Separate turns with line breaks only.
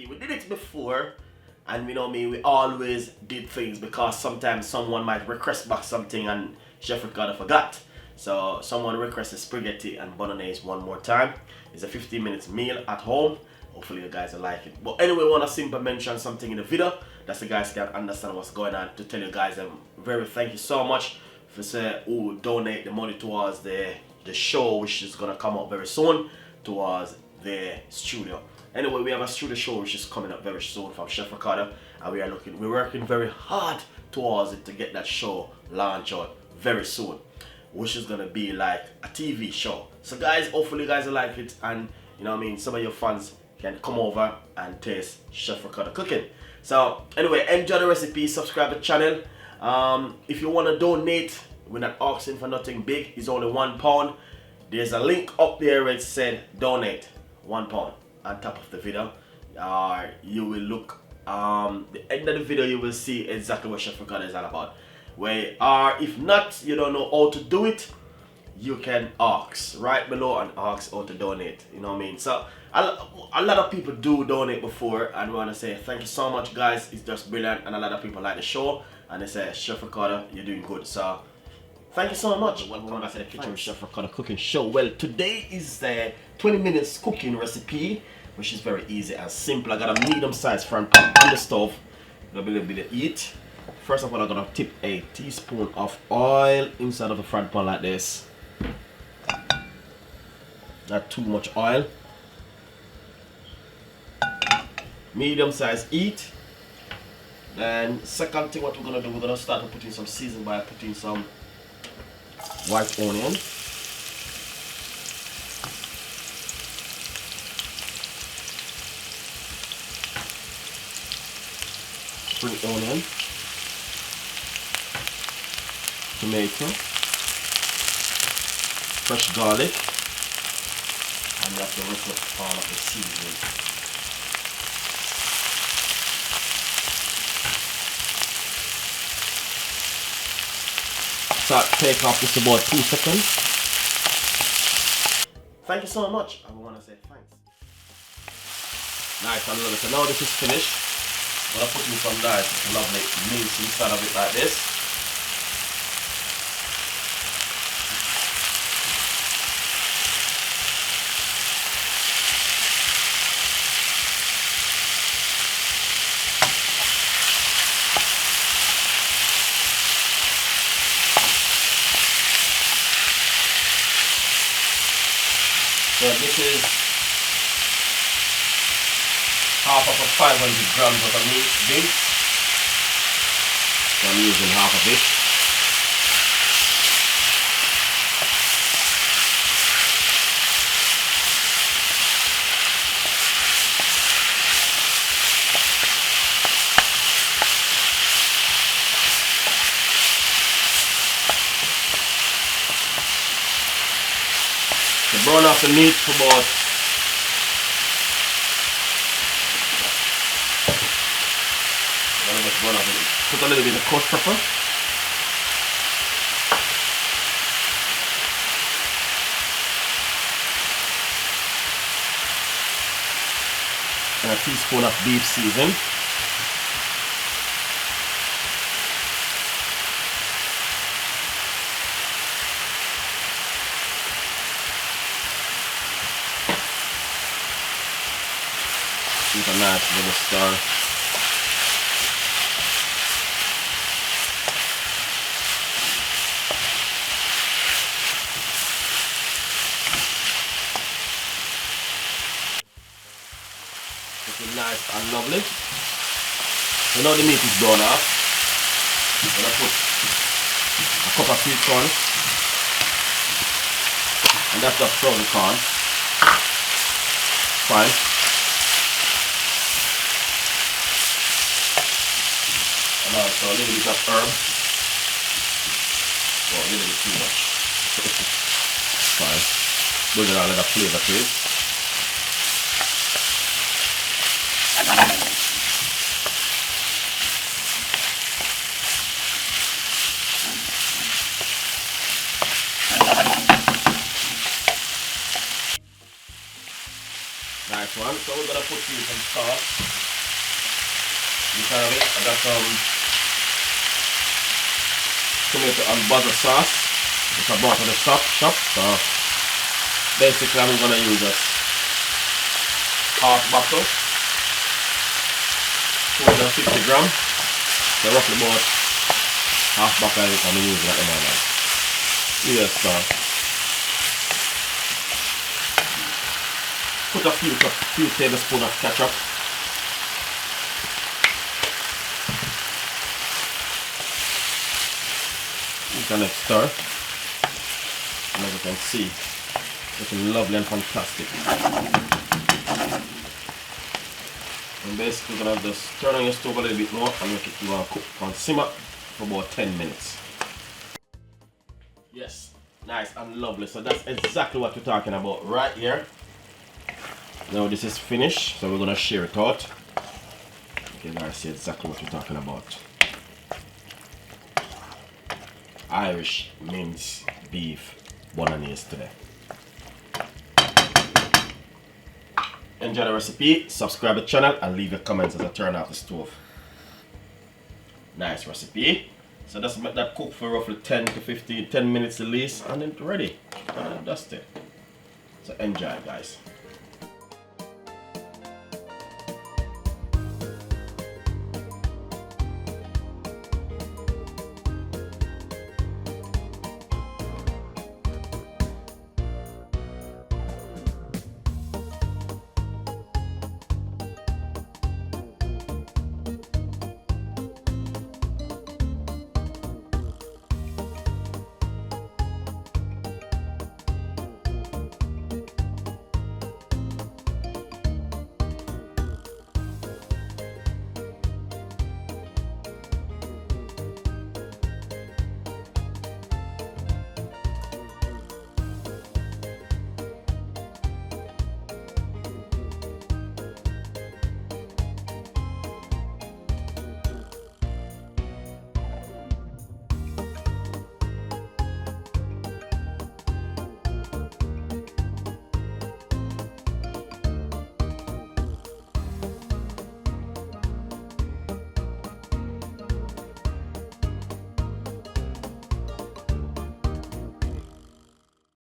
recipe. We did it before, and you know me, we always did things because sometimes someone might request back something and Chef Ricardo forgot. So someone requested spaghetti and bolognese one more time. It's a 15 minutes meal at home. Hopefully you guys will like it. But anyway, I want to simply mention something in the video that you guys can understand what's going on. To tell you guys, thank you so much for say who donate the money towards the show, which is gonna come up very soon, towards the studio. Anyway, we have a studio show which is coming up very soon from Chef Ricardo, and we're working very hard towards it to get that show launched out very soon, which is gonna be like a TV show. So guys, hopefully you guys will like it, and you know what I mean, some of your fans can come over and taste Chef Ricardo cooking. So anyway, enjoy the recipe, subscribe to the channel. If you want to donate, we're not asking for nothing big, it's only £1. There's a link up there where it said donate, £1 on top of the video. You will look, the end of the video you will see exactly what Chef Ricardo is all about. If not, you don't know how to do it, you can ask right below and ask how to donate, you know what I mean. So a lot of people do donate before, and we want to say thank you so much guys, it's just brilliant, and a lot of people like the show and they say Chef Ricardo, you're doing good. So thank you so much. Welcome back to the kitchen with Chef Ricardo cooking show. Well, today is the 20 minutes cooking recipe, which is very easy and simple. I got a medium sized frying pan on the stove, a little bit of heat. First of all, I'm gonna tip a teaspoon of oil inside of the frying pan like this. Not too much oil. Medium size heat. Then second thing what we're gonna do, we're gonna start putting some seasoning by putting some white onion. Spring onion. Tomato. Fresh garlic. And that's the rest of all of the seasoning. So take off just about 2 seconds. Thank you so much. I want to say thanks. Nice and lovely. So now this is finished. I'm going to put in some nice lovely mince inside of it like this. So this is half of a 500 grams of mince. So I'm using half of it. Brown off the meat for about put a little bit of crushed pepper. And a teaspoon of beef season. With a nice little stir. Looking nice and lovely. So now the meat is done off. I'm gonna put a cup of sweet corn, and that's just brown corn. Fine. And also a little bit of herb. Well, a little bit too much. Fine. Bring a little flavor to it. Nice one. So we're gonna put in some sauce. You can have it. I got some tomato and butter sauce, which I bought at the shop. So basically, I'm gonna use a half bottle, 250 grams. So roughly about half bottle of it I'm using at the moment. Yes, sir. Put a few tablespoons of ketchup. You can stir. And as you can see, looking lovely and fantastic. And basically, you're gonna just turn on your stove a little bit more and make it cook and simmer for about 10 minutes. Yes, nice and lovely. So that's exactly what we're talking about right here. Now this is finished, so we're gonna share it out. You guys see exactly what we're talking about. Irish minced beef bolognese today. Enjoy the recipe, subscribe to the channel and leave your comments as I turn off the stove. Nice recipe. So just make that cook for roughly 10 minutes at least and then it's ready. That's it. So enjoy guys.